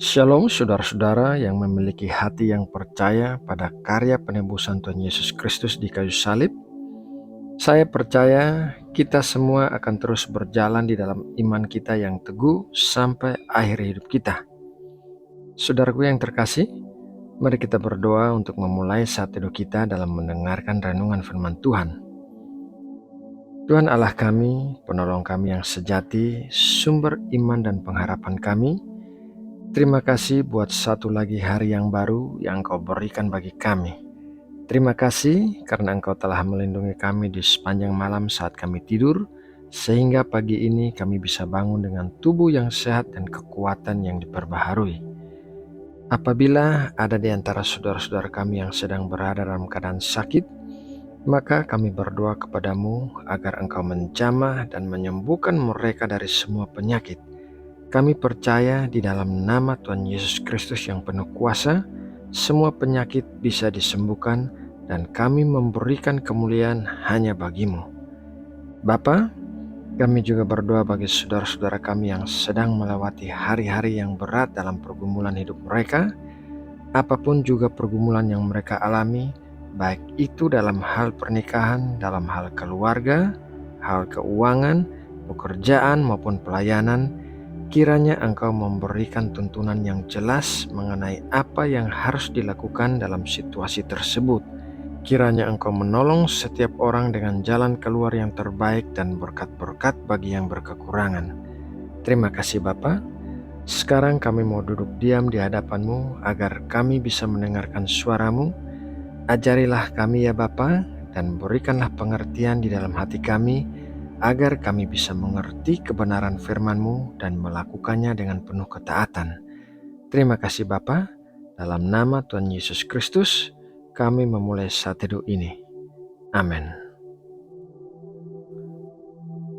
Shalom saudara-saudara yang memiliki hati yang percaya pada karya penebusan Tuhan Yesus Kristus di kayu salib. Saya percaya kita semua akan terus berjalan di dalam iman kita yang teguh sampai akhir hidup kita. Saudaraku yang terkasih, mari kita berdoa untuk memulai saat teduh kita dalam mendengarkan renungan firman Tuhan. Tuhan Allah kami, penolong kami yang sejati, sumber iman dan pengharapan kami, terima kasih buat satu lagi hari yang baru yang Engkau berikan bagi kami. Terima kasih karena Engkau telah melindungi kami di sepanjang malam saat kami tidur, sehingga pagi ini kami bisa bangun dengan tubuh yang sehat dan kekuatan yang diperbaharui. Apabila ada di antara saudara-saudara kami yang sedang berada dalam keadaan sakit, maka kami berdoa kepadamu agar Engkau menjamah dan menyembuhkan mereka dari semua penyakit. Kami percaya di dalam nama Tuhan Yesus Kristus yang penuh kuasa, semua penyakit bisa disembuhkan dan kami memberikan kemuliaan hanya bagimu. Bapa, kami juga berdoa bagi saudara-saudara kami yang sedang melewati hari-hari yang berat dalam pergumulan hidup mereka. Apapun juga pergumulan yang mereka alami, baik itu dalam hal pernikahan, dalam hal keluarga, hal keuangan, pekerjaan maupun pelayanan, kiranya Engkau memberikan tuntunan yang jelas mengenai apa yang harus dilakukan dalam situasi tersebut. Kiranya Engkau menolong setiap orang dengan jalan keluar yang terbaik dan berkat-berkat bagi yang berkekurangan. Terima kasih Bapa. Sekarang kami mau duduk diam di hadapan-Mu agar kami bisa mendengarkan suara-Mu. Ajarilah kami ya Bapa, dan berikanlah pengertian di dalam hati kami, agar kami bisa mengerti kebenaran firman-Mu dan melakukannya dengan penuh ketaatan. Terima kasih Bapa, dalam nama Tuhan Yesus Kristus, kami memulai saat teduh ini. Amin.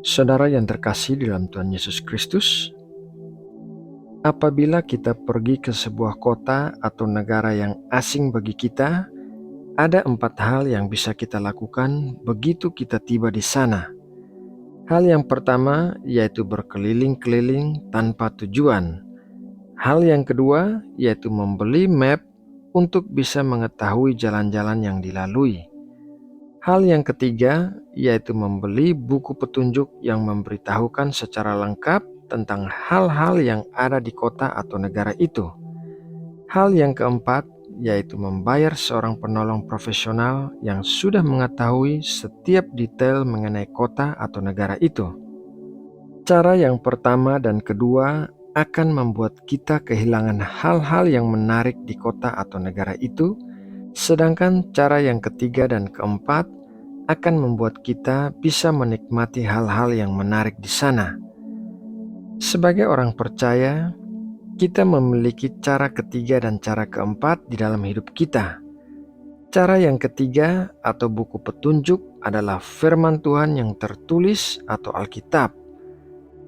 Saudara yang terkasih di dalam Tuhan Yesus Kristus, apabila kita pergi ke sebuah kota atau negara yang asing bagi kita, ada 4 hal yang bisa kita lakukan begitu kita tiba di sana. Hal yang pertama yaitu berkeliling-keliling tanpa tujuan. Hal yang kedua yaitu membeli map untuk bisa mengetahui jalan-jalan yang dilalui. Hal yang ketiga yaitu membeli buku petunjuk yang memberitahukan secara lengkap tentang hal-hal yang ada di kota atau negara itu. Hal yang keempat yaitu membayar seorang penolong profesional yang sudah mengetahui setiap detail mengenai kota atau negara itu. Cara yang pertama dan kedua akan membuat kita kehilangan hal-hal yang menarik di kota atau negara itu, sedangkan cara yang ketiga dan keempat akan membuat kita bisa menikmati hal-hal yang menarik di sana. Sebagai orang percaya, kita memiliki cara ketiga dan cara keempat di dalam hidup kita. Cara yang ketiga atau buku petunjuk adalah firman Tuhan yang tertulis atau Alkitab.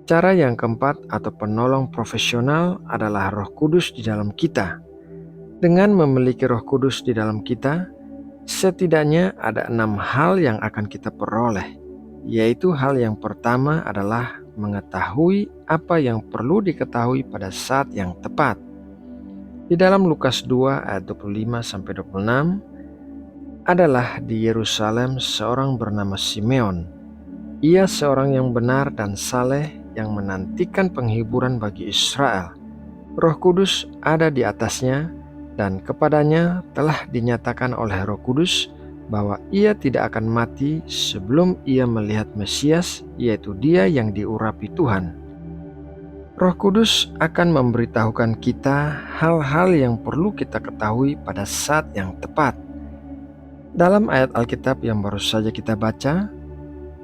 Cara yang keempat atau penolong profesional adalah Roh Kudus di dalam kita. Dengan memiliki Roh Kudus di dalam kita, setidaknya ada 6 hal yang akan kita peroleh, yaitu hal yang pertama adalah mengetahui apa yang perlu diketahui pada saat yang tepat. Di dalam Lukas 2 ayat 25-26 adalah di Yerusalem seorang bernama Simeon. Ia seorang yang benar dan saleh yang menantikan penghiburan bagi Israel. Roh Kudus ada di atasnya dan kepadanya telah dinyatakan oleh Roh Kudus bahwa ia tidak akan mati sebelum ia melihat Mesias, yaitu Dia yang diurapi Tuhan. Roh Kudus akan memberitahukan kita hal-hal yang perlu kita ketahui pada saat yang tepat. Dalam ayat Alkitab yang baru saja kita baca,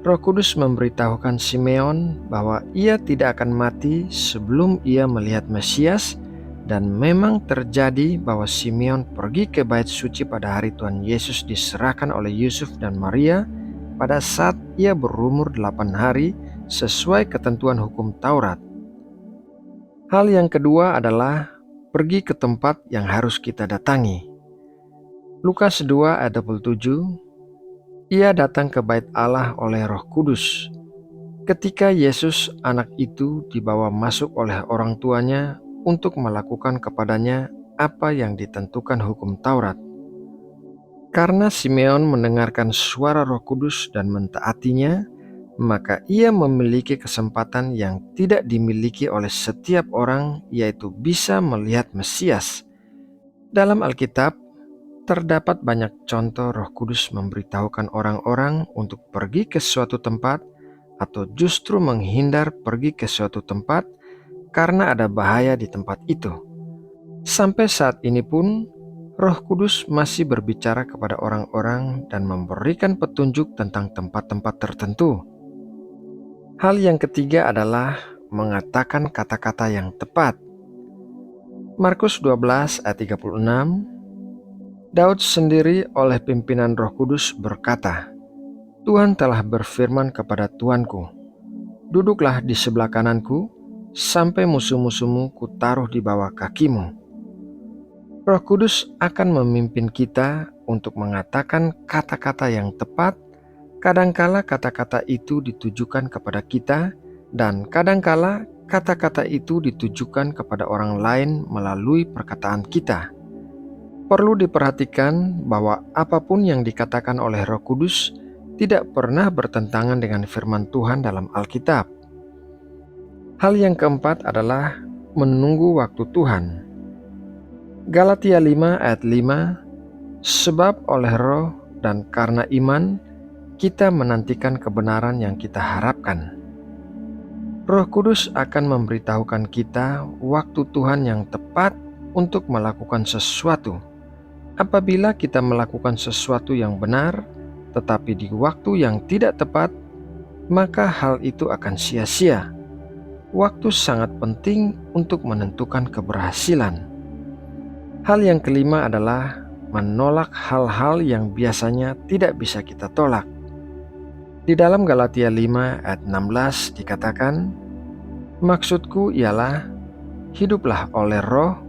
Roh Kudus memberitahukan Simeon bahwa ia tidak akan mati sebelum ia melihat Mesias, dan memang terjadi bahwa Simeon pergi ke bait suci pada hari Tuhan Yesus diserahkan oleh Yusuf dan Maria pada saat ia berumur 8 hari sesuai ketentuan hukum Taurat. Hal yang kedua adalah pergi ke tempat yang harus kita datangi. Lukas 2 ayat 27, Ia datang ke bait Allah oleh Roh Kudus. Ketika Yesus anak itu dibawa masuk oleh orang tuanya untuk melakukan kepadanya apa yang ditentukan hukum Taurat. Karena Simeon mendengarkan suara Roh Kudus dan mentaatinya, maka ia memiliki kesempatan yang tidak dimiliki oleh setiap orang, yaitu bisa melihat Mesias. Dalam Alkitab, terdapat banyak contoh Roh Kudus memberitahukan orang-orang untuk pergi ke suatu tempat atau justru menghindar pergi ke suatu tempat karena ada bahaya di tempat itu. Sampai saat ini pun, Roh Kudus masih berbicara kepada orang-orang dan memberikan petunjuk tentang tempat-tempat tertentu. Hal yang ketiga adalah mengatakan kata-kata yang tepat. Markus 12 ayat 36, Daud sendiri oleh pimpinan Roh Kudus berkata, Tuhan telah berfirman kepada Tuanku, duduklah di sebelah kananku, sampai musuh-musuhmu kutaruh di bawah kakimu. Roh Kudus akan memimpin kita untuk mengatakan kata-kata yang tepat. Kadangkala kata-kata itu ditujukan kepada kita, dan kadangkala kata-kata itu ditujukan kepada orang lain melalui perkataan kita. Perlu diperhatikan bahwa apapun yang dikatakan oleh Roh Kudus tidak pernah bertentangan dengan firman Tuhan dalam Alkitab. Hal yang keempat adalah menunggu waktu Tuhan. Galatia 5 ayat 5, sebab oleh roh dan karena iman, kita menantikan kebenaran yang kita harapkan. Roh Kudus akan memberitahukan kita waktu Tuhan yang tepat untuk melakukan sesuatu. Apabila kita melakukan sesuatu yang benar, tetapi di waktu yang tidak tepat, maka hal itu akan sia-sia. Waktu sangat penting untuk menentukan keberhasilan. Hal yang kelima adalah menolak hal-hal yang biasanya tidak bisa kita tolak. Di dalam Galatia 5 ayat 16 dikatakan, maksudku ialah, hiduplah oleh roh,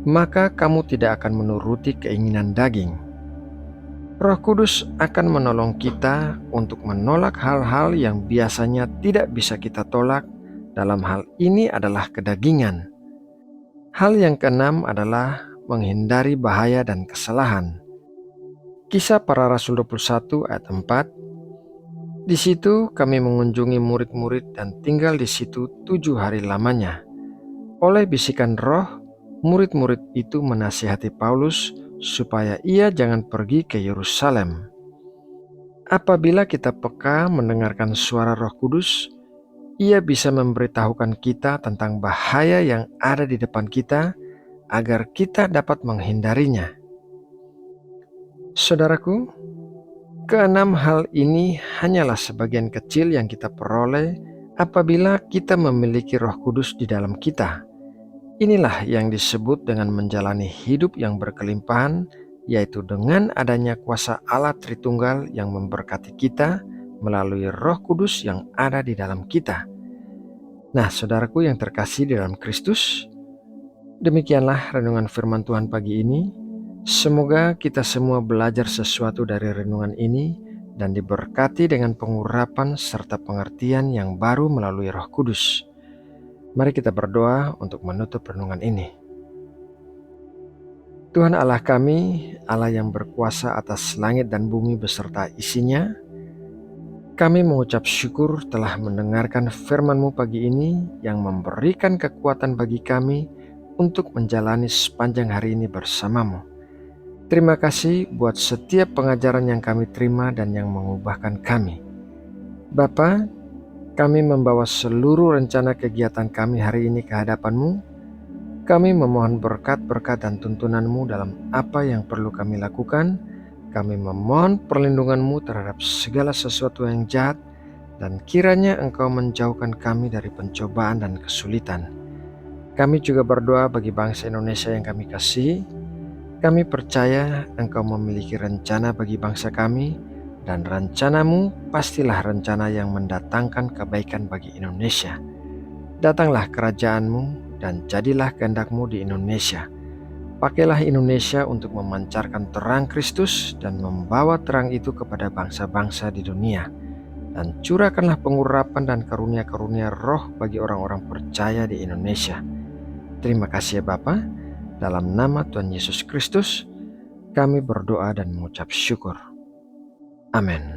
maka kamu tidak akan menuruti keinginan daging. Roh Kudus akan menolong kita untuk menolak hal-hal yang biasanya tidak bisa kita tolak. Dalam hal ini adalah kedagingan. Hal yang keenam adalah menghindari bahaya dan kesalahan. Kisah Para Rasul 21 ayat 4, di situ kami mengunjungi murid-murid dan tinggal di situ 7 hari lamanya. Oleh bisikan roh, murid-murid itu menasihati Paulus supaya ia jangan pergi ke Yerusalem. Apabila kita peka mendengarkan suara Roh Kudus, ia bisa memberitahukan kita tentang bahaya yang ada di depan kita agar kita dapat menghindarinya. Saudaraku, keenam hal ini hanyalah sebagian kecil yang kita peroleh apabila kita memiliki Roh Kudus di dalam kita. Inilah yang disebut dengan menjalani hidup yang berkelimpahan, yaitu dengan adanya kuasa Allah Tritunggal yang memberkati kita melalui Roh Kudus yang ada di dalam kita. Nah, saudaraku yang terkasih di dalam Kristus, demikianlah renungan firman Tuhan pagi ini. Semoga kita semua belajar sesuatu dari renungan ini dan diberkati dengan pengurapan serta pengertian yang baru melalui Roh Kudus. Mari kita berdoa untuk menutup renungan ini. Tuhan Allah kami, Allah yang berkuasa atas langit dan bumi beserta isinya, kami mengucap syukur telah mendengarkan firman-Mu pagi ini yang memberikan kekuatan bagi kami untuk menjalani sepanjang hari ini bersama-Mu. Terima kasih buat setiap pengajaran yang kami terima dan yang mengubahkan kami. Bapa, kami membawa seluruh rencana kegiatan kami hari ini ke hadapan-Mu. Kami memohon berkat-berkat dan tuntunan-Mu dalam apa yang perlu kami lakukan. Kami memohon perlindungan-Mu terhadap segala sesuatu yang jahat, dan kiranya Engkau menjauhkan kami dari pencobaan dan kesulitan. Kami juga berdoa bagi bangsa Indonesia yang kami kasihi. Kami percaya Engkau memiliki rencana bagi bangsa kami, dan rencana-Mu pastilah rencana yang mendatangkan kebaikan bagi Indonesia. Datanglah kerajaan-Mu dan jadilah kehendak-Mu di Indonesia. Pakailah Indonesia untuk memancarkan terang Kristus dan membawa terang itu kepada bangsa-bangsa di dunia. Dan curahkanlah pengurapan dan karunia-karunia roh bagi orang-orang percaya di Indonesia. Terima kasih ya Bapa. Dalam nama Tuhan Yesus Kristus, kami berdoa dan mengucap syukur. Amin.